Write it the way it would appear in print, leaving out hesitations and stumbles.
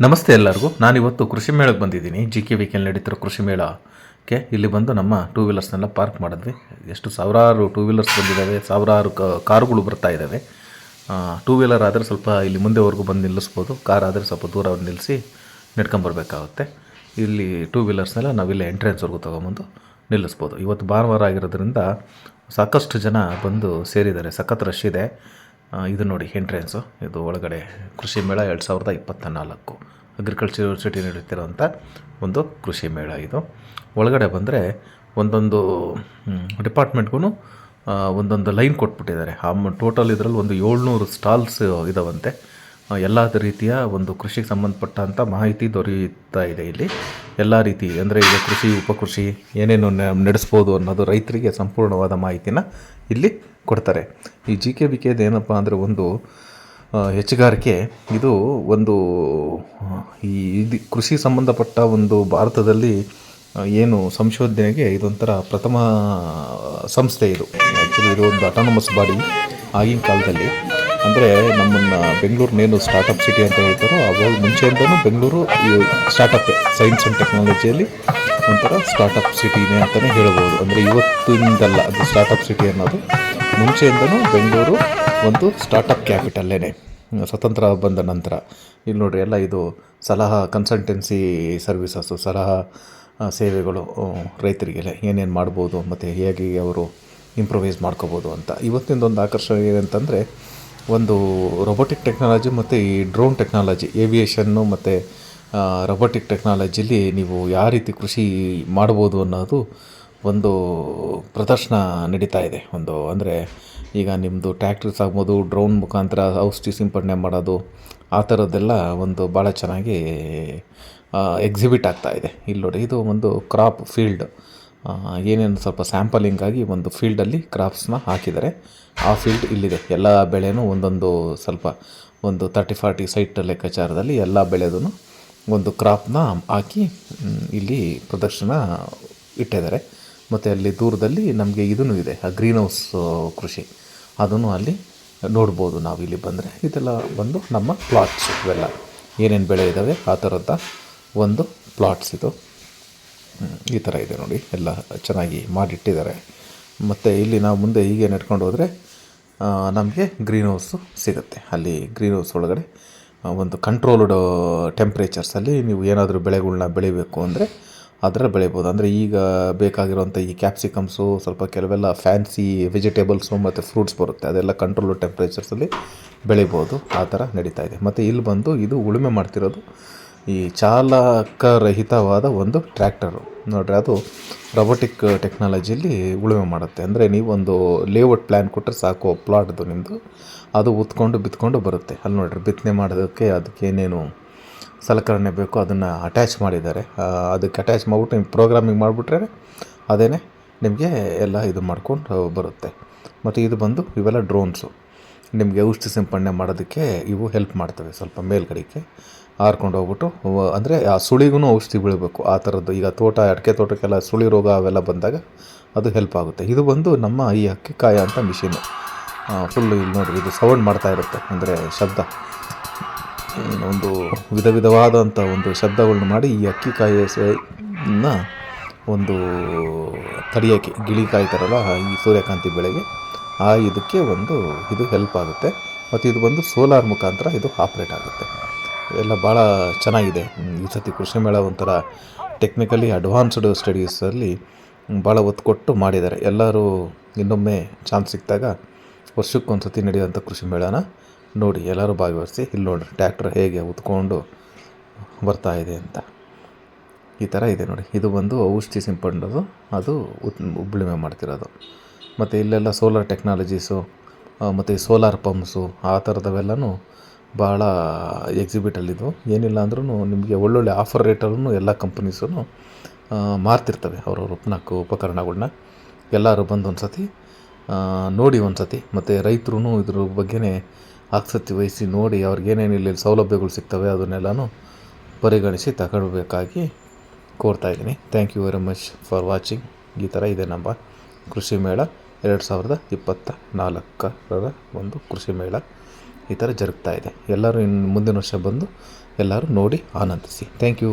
ನಮಸ್ತೆ ಎಲ್ಲರಿಗೂ. ನಾನಿವತ್ತು ಕೃಷಿ ಮೇಳಕ್ಕೆ ಬಂದಿದ್ದೀನಿ. JKVKಯಲ್ಲಿ ನಡೀತಿರೋ ಕೃಷಿ ಮೇಳಕ್ಕೆ ಇಲ್ಲಿ ಬಂದು ನಮ್ಮ ಟೂ ವೀಲರ್ಸ್ನೆಲ್ಲ ಪಾರ್ಕ್ ಮಾಡಿದ್ವಿ. ಎಷ್ಟು ಸಾವಿರಾರು ಟೂ ವೀಲರ್ಸ್ ಬಂದಿದ್ದಾವೆ, ಸಾವಿರಾರು ಕಾರುಗಳು ಬರ್ತಾ ಇದ್ದಾವೆ. ಟೂ ವೀಲರ್ ಆದರೆ ಸ್ವಲ್ಪ ಇಲ್ಲಿ ಮುಂದೆವರೆಗೂ ಬಂದು ನಿಲ್ಲಿಸ್ಬೋದು, ಕಾರ್ ಆದರೆ ಸ್ವಲ್ಪ ದೂರ ನಿಲ್ಲಿಸಿ ನೆಡ್ಕೊಂಬರ್ಬೇಕಾಗುತ್ತೆ. ಇಲ್ಲಿ ಟೂ ವೀಲರ್ಸ್ನೆಲ್ಲ ನಾವಿಲ್ಲಿ ಎಂಟ್ರೆನ್ಸ್ವರೆಗೂ ತೊಗೊಂಬಂದು ನಿಲ್ಲಿಸ್ಬೋದು. ಇವತ್ತು ಭಾನುವಾರ ಆಗಿರೋದ್ರಿಂದ ಸಾಕಷ್ಟು ಜನ ಬಂದು ಸೇರಿದ್ದಾರೆ, ಸಖತ್ ರಶ್ ಇದೆ. ಇದು ನೋಡಿ ಎಂಟ್ರೆನ್ಸು. ಇದು ಒಳಗಡೆ ಕೃಷಿ ಮೇಳ 2024 ಅಗ್ರಿಕಲ್ಚರ್ ಯೂನಿವರ್ಸಿಟಿ ನಡೀತಿರೋಂಥ ಒಂದು ಕೃಷಿ ಮೇಳ. ಇದು ಒಳಗಡೆ ಬಂದರೆ ಒಂದೊಂದು ಡಿಪಾರ್ಟ್ಮೆಂಟ್ಗೂ ಒಂದೊಂದು ಲೈನ್ ಕೊಟ್ಬಿಟ್ಟಿದ್ದಾರೆ. ಟೋಟಲ್ ಇದರಲ್ಲಿ ಒಂದು 700 ಸ್ಟಾಲ್ಸ್ ಇದಾವಂತೆ. ಎಲ್ಲ ರೀತಿಯ ಒಂದು ಕೃಷಿಗೆ ಸಂಬಂಧಪಟ್ಟಂಥ ಮಾಹಿತಿ ದೊರೆಯುತ್ತಾ ಇದೆ ಇಲ್ಲಿ. ಎಲ್ಲ ರೀತಿ ಅಂದರೆ ಈಗ ಕೃಷಿ, ಉಪಕೃಷಿ ಏನೇನು ನಡೆಸ್ಬೋದು ಅನ್ನೋದು ರೈತರಿಗೆ ಸಂಪೂರ್ಣವಾದ ಮಾಹಿತಿನ ಇಲ್ಲಿ ಕೊಡ್ತಾರೆ. ಈ JKVKದು ಏನಪ್ಪ ಅಂದರೆ ಒಂದು ಹೆಚ್ಚುಗಾರಿಕೆ. ಇದು ಒಂದು ಇದು ಕೃಷಿ ಸಂಬಂಧಪಟ್ಟ ಒಂದು ಭಾರತದಲ್ಲಿ ಏನು ಸಂಶೋಧನೆಗೆ ಇದೊಂಥರ ಪ್ರಥಮ ಸಂಸ್ಥೆ. ಇದು ಆ್ಯಕ್ಚುಲಿ ಇದು ಒಂದು ಅಟಾನಮಸ್ ಬಾಡಿ. ಆಗಿನ ಕಾಲದಲ್ಲಿ ಅಂದರೆ ನಮ್ಮನ್ನು ಬೆಂಗಳೂರಿನೇನು ಸ್ಟಾರ್ಟಪ್ ಸಿಟಿ ಅಂತ ಹೇಳ್ತಾರೋ ಅವಾಗ ಮುಂಚೆಯಿಂದನೂ ಬೆಂಗಳೂರು ಈ ಸ್ಟಾರ್ಟಪ್ ಸೈನ್ಸ್ ಆ್ಯಂಡ್ ಟೆಕ್ನಾಲಜಿಯಲ್ಲಿ ಒಂಥರ ಸ್ಟಾರ್ಟಪ್ ಸಿಟಿನೇ ಅಂತಲೇ ಹೇಳ್ಬೋದು. ಅಂದರೆ ಇವತ್ತಿಂದಲ್ಲ, ಅದು ಸ್ಟಾರ್ಟಪ್ ಸಿಟಿ ಅನ್ನೋದು ಮುಂಚೆಯಿಂದನೂ ಬೆಂಗಳೂರು ಒಂದು ಸ್ಟಾರ್ಟಪ್ ಕ್ಯಾಪಿಟಲ್ಲೇನೆ, ಸ್ವತಂತ್ರ ಬಂದ ನಂತರ. ಇಲ್ಲಿ ನೋಡಿರಿ, ಎಲ್ಲ ಇದು ಸಲಹಾ ಕನ್ಸಲ್ಟೆನ್ಸಿ ಸರ್ವಿಸಸ್ಸು, ಸಲಹಾ ಸೇವೆಗಳು ರೈತರಿಗೆಲ್ಲ ಏನೇನು ಮಾಡ್ಬೋದು ಮತ್ತು ಹೇಗೆ ಅವರು ಇಂಪ್ರೂವೈಸ್ ಮಾಡ್ಕೋಬೋದು ಅಂತ. ಇವತ್ತಿಂದೊಂದು ಆಕರ್ಷಣೆ ಏನಂತಂದರೆ ಒಂದು ರೊಬೋಟಿಕ್ ಟೆಕ್ನಾಲಜಿ ಮತ್ತು ಈ ಡ್ರೋನ್ ಟೆಕ್ನಾಲಜಿ, ಏವಿಯೇಷನ್ನು ಮತ್ತು ರೊಬೋಟಿಕ್ ಟೆಕ್ನಾಲಜಿಲಿ ನೀವು ಯಾವ ರೀತಿ ಕೃಷಿ ಮಾಡ್ಬೋದು ಅನ್ನೋದು ಒಂದು ಪ್ರದರ್ಶನ ನಡೀತಾ ಇದೆ. ಒಂದು ಅಂದರೆ ಈಗ ನಿಮ್ಮದು ಟ್ರ್ಯಾಕ್ಟರ್ಸ್ ಆಗ್ಬೋದು, ಡ್ರೋನ್ ಮುಖಾಂತರ ಔಷಧಿ ಸಿಂಪಡಣೆ ಮಾಡೋದು, ಆ ಥರದ್ದೆಲ್ಲ ಒಂದು ಭಾಳ ಚೆನ್ನಾಗಿ ಎಕ್ಸಿಬಿಟ್ ಆಗ್ತಾ ಇದೆ. ಇಲ್ಲಿ ನೋಡಿ, ಇದು ಒಂದು ಕ್ರಾಪ್ ಫೀಲ್ಡ್. ಏನೇನು ಸ್ವಲ್ಪ ಸ್ಯಾಂಪಲಿಂಗಾಗಿ ಒಂದು ಫೀಲ್ಡಲ್ಲಿ ಕ್ರಾಪ್ಸ್ನ ಹಾಕಿದ್ದಾರೆ. ಆ ಫೀಲ್ಡ್ ಇಲ್ಲಿದೆ. ಎಲ್ಲ ಬೆಳೆನೂ ಒಂದೊಂದು ಸ್ವಲ್ಪ ಒಂದು 30-40 ಸೈಟ್ ಲೆಕ್ಕಾಚಾರದಲ್ಲಿ ಎಲ್ಲ ಬೆಳೆದೂ ಒಂದು ಕ್ರಾಪ್ನ ಹಾಕಿ ಇಲ್ಲಿ ಪ್ರದರ್ಶನ ಇಟ್ಟಿದ್ದಾರೆ. ಮತ್ತು ಅಲ್ಲಿ ದೂರದಲ್ಲಿ ನಮಗೆ ಇದೂ ಇದೆ, ಗ್ರೀನ್ ಹೌಸ್ ಕೃಷಿ, ಅದನ್ನು ಅಲ್ಲಿ ನೋಡ್ಬೋದು ನಾವು ಇಲ್ಲಿ ಬಂದರೆ. ಇದೆಲ್ಲ ಬಂದು ನಮ್ಮ ಪ್ಲಾಟ್ಸ್. ಇವೆಲ್ಲ ಏನೇನು ಬೆಳೆ ಇದ್ದಾವೆ ಆ ಥರದ ಒಂದು ಪ್ಲಾಟ್ಸ್ ಇದು. ಈ ಥರ ಇದೆ ನೋಡಿ, ಎಲ್ಲ ಚೆನ್ನಾಗಿ ಮಾಡಿಟ್ಟಿದ್ದಾರೆ. ಮತ್ತು ಇಲ್ಲಿ ನಾವು ಮುಂದೆ ಹೀಗೆ ನಡ್ಕೊಂಡು ಹೋದರೆ ನಮಗೆ ಗ್ರೀನ್ ಹೌಸು ಸಿಗುತ್ತೆ. ಅಲ್ಲಿ ಗ್ರೀನ್ ಹೌಸ್ ಒಳಗಡೆ ಒಂದು ಕಂಟ್ರೋಲ್ಡ್ ಟೆಂಪ್ರೇಚರ್ಸಲ್ಲಿ ನೀವು ಏನಾದರೂ ಬೆಳೆಗಳ್ನ ಬೆಳಿಬೇಕು ಅಂದರೆ ಅದರಲ್ಲಿ ಬೆಳಿಬೋದು. ಅಂದರೆ ಈಗ ಬೇಕಾಗಿರೋಂಥ ಈ ಕ್ಯಾಪ್ಸಿಕಮ್ಸು, ಸ್ವಲ್ಪ ಕೆಲವೆಲ್ಲ ಫ್ಯಾನ್ಸಿ ವೆಜಿಟೇಬಲ್ಸು ಮತ್ತು ಫ್ರೂಟ್ಸ್ ಬರುತ್ತೆ, ಅದೆಲ್ಲ ಕಂಟ್ರೋಲ್ಡ್ ಟೆಂಪ್ರೇಚರ್ಸಲ್ಲಿ ಬೆಳಿಬೋದು. ಆ ಥರ ನಡೀತಾ ಇದೆ. ಮತ್ತು ಇಲ್ಲಿ ಬಂದು ಇದು ಉಳುಮೆ ಮಾಡ್ತಿರೋದು ಈ ಚಾಲಕರಹಿತವಾದ ಒಂದು ಟ್ರ್ಯಾಕ್ಟರು ನೋಡಿರಿ. ಅದು ರೊಬೋಟಿಕ್ ಟೆಕ್ನಾಲಜಿಯಲ್ಲಿ ಉಳುಮೆ ಮಾಡುತ್ತೆ. ಅಂದರೆ ನೀವೊಂದು ಲೇಔಟ್ ಪ್ಲ್ಯಾನ್ ಕೊಟ್ಟರೆ ಸಾಕು, ಪ್ಲಾಟ್ದು ನಿಮ್ಮದು, ಅದು ಉತ್ಕೊಂಡು ಬಿತ್ಕೊಂಡು ಬರುತ್ತೆ. ಅಲ್ಲಿ ನೋಡಿರಿ, ಬಿತ್ತನೆ ಮಾಡೋದಕ್ಕೆ ಅದಕ್ಕೆ ಏನೇನು ಸಲಕರಣೆ ಬೇಕು ಅದನ್ನು ಅಟ್ಯಾಚ್ ಮಾಡಿದ್ದಾರೆ. ಅದಕ್ಕೆ ಅಟ್ಯಾಚ್ ಮಾಡಿಬಿಟ್ಟು ನೀವು ಪ್ರೋಗ್ರಾಮಿಂಗ್ ಮಾಡಿಬಿಟ್ರೆ ಅದೇ ನಿಮಗೆ ಎಲ್ಲ ಇದು ಮಾಡ್ಕೊಂಡು ಬರುತ್ತೆ. ಮತ್ತು ಇದು ಬಂದು ಇವೆಲ್ಲ ಡ್ರೋನ್ಸು. ನಿಮಗೆ ಔಷಧಿ ಸಿಂಪಡಣೆ ಮಾಡೋದಕ್ಕೆ ಇವು ಹೆಲ್ಪ್ ಮಾಡ್ತವೆ. ಸ್ವಲ್ಪ ಮೇಲ್ಗಡೆಗೆ ಹಾರ್ಕೊಂಡು ಹೋಗ್ಬಿಟ್ಟು, ಅಂದರೆ ಆ ಸುಳಿಗೂ ಔಷಧಿ ಬೀಳಬೇಕು ಆ ಥರದ್ದು. ಈಗ ಅಡಿಕೆ ತೋಟಕ್ಕೆಲ್ಲ ಸುಳಿ ರೋಗ ಅವೆಲ್ಲ ಬಂದಾಗ ಅದು ಹೆಲ್ಪ್ ಆಗುತ್ತೆ. ಇದು ಬಂದು ನಮ್ಮ ಈ ಅಕ್ಕಿ ಕಾಯ ಅಂತ ಮಿಷಿನು. ಫುಲ್ಲು ಇಲ್ಲಿ ನೋಡಿರಿ, ಇದು ಸೌಂಡ್ ಮಾಡ್ತಾ ಇರುತ್ತೆ, ಅಂದರೆ ಶಬ್ದ, ಒಂದು ವಿಧವಾದಂಥ ಒಂದು ಶಬ್ದಗಳನ್ನ ಮಾಡಿ ಈ ಅಕ್ಕಿ ಕಾಯಿನ ಒಂದು ತಡಿಯೋಕ್ಕೆ, ಗಿಳಿ ಕಾಯ್ತಾರಲ್ಲ ಈ ಸೂರ್ಯಕಾಂತಿ ಬೆಳೆಗೆ, ಆ ಇದಕ್ಕೆ ಒಂದು ಇದು ಹೆಲ್ಪ್ ಆಗುತ್ತೆ. ಮತ್ತು ಇದು ಬಂದು ಸೋಲಾರ್ ಮುಖಾಂತರ ಇದು ಆಪ್ರೇಟ್ ಆಗುತ್ತೆ. ಎಲ್ಲ ಭಾಳ ಚೆನ್ನಾಗಿದೆ. ಈ ಸತಿ ಕೃಷಿ ಮೇಳ ಒಂಥರ ಟೆಕ್ನಿಕಲಿ ಅಡ್ವಾನ್ಸ್ಡ್ ಸ್ಟಡೀಸಲ್ಲಿ ಭಾಳ ಒತ್ತು ಕೊಟ್ಟು ಮಾಡಿದ್ದಾರೆ. ಎಲ್ಲರೂ ಇನ್ನೊಮ್ಮೆ ಚಾನ್ಸ್ ಸಿಕ್ಕಿದಾಗ ವರ್ಷಕ್ಕೊಂದು ಸತಿ ನಡೆಯುವಂಥ ಕೃಷಿ ಮೇಳನ ನೋಡಿ ಎಲ್ಲರೂ ಭಾಗವಹಿಸಿ. ಇಲ್ಲಿ ನೋಡಿರಿ, ಟ್ರ್ಯಾಕ್ಟರ್ ಹೇಗೆ ಉತ್ಕೊಂಡು ಬರ್ತಾ ಇದೆ ಅಂತ. ಈ ಥರ ಇದೆ ನೋಡಿ. ಇದು ಬಂದು ಔಷಧಿ ಸಿಂಪಡೋದು, ಅದು ಉಳುಮೆ ಮಾಡ್ತಿರೋದು. ಮತ್ತು ಇಲ್ಲೆಲ್ಲ ಸೋಲಾರ್ ಟೆಕ್ನಾಲಜೀಸು ಮತ್ತು ಸೋಲಾರ್ ಪಂಪ್ಸು ಆ ಥರದವೆಲ್ಲನೂ ಭಾಳ ಎಕ್ಸಿಬಿಟಲ್ಲಿದ್ವು. ಏನಿಲ್ಲ ಅಂದ್ರೂ ನಿಮಗೆ ಒಳ್ಳೊಳ್ಳೆ ಆಫರ್ ರೇಟಲ್ಲೂ ಎಲ್ಲ ಕಂಪ್ನೀಸೂ ಮಾರ್ತಿರ್ತವೆ ಅವ್ರವ್ರ ಉಪಕರಣಗಳ್ನ. ಎಲ್ಲರೂ ಬಂದು ಒಂದು ಸತಿ ನೋಡಿ ಒಂದು ಸತಿ, ಮತ್ತು ರೈತರು ಇದ್ರ ಬಗ್ಗೆನೇ ಆಸಕ್ತಿ ವಹಿಸಿ ನೋಡಿ ಅವ್ರಿಗೇನೇನು ಇಲ್ಲಿ ಸೌಲಭ್ಯಗಳು ಸಿಗ್ತವೆ ಅದನ್ನೆಲ್ಲನೂ ಪರಿಗಣಿಸಿ ತಗೊಳ್ಬೇಕಾಗಿ ಕೋರ್ತಾಯಿದ್ದೀನಿ. Thank you very much for watching. ಈ ಥರ ಇದೆ ನಮ್ಮ ಕೃಷಿ ಮೇಳ 2024ರ ಒಂದು ಕೃಷಿ ಮೇಳ ಈ ಥರ ಜರುಗ್ತಾ ಇದೆ. ಎಲ್ಲರೂ ಇನ್ನು ಮುಂದಿನ ವರ್ಷ ಬಂದು ಎಲ್ಲರೂ ನೋಡಿ ಆನಂದಿಸಿ. Thank you.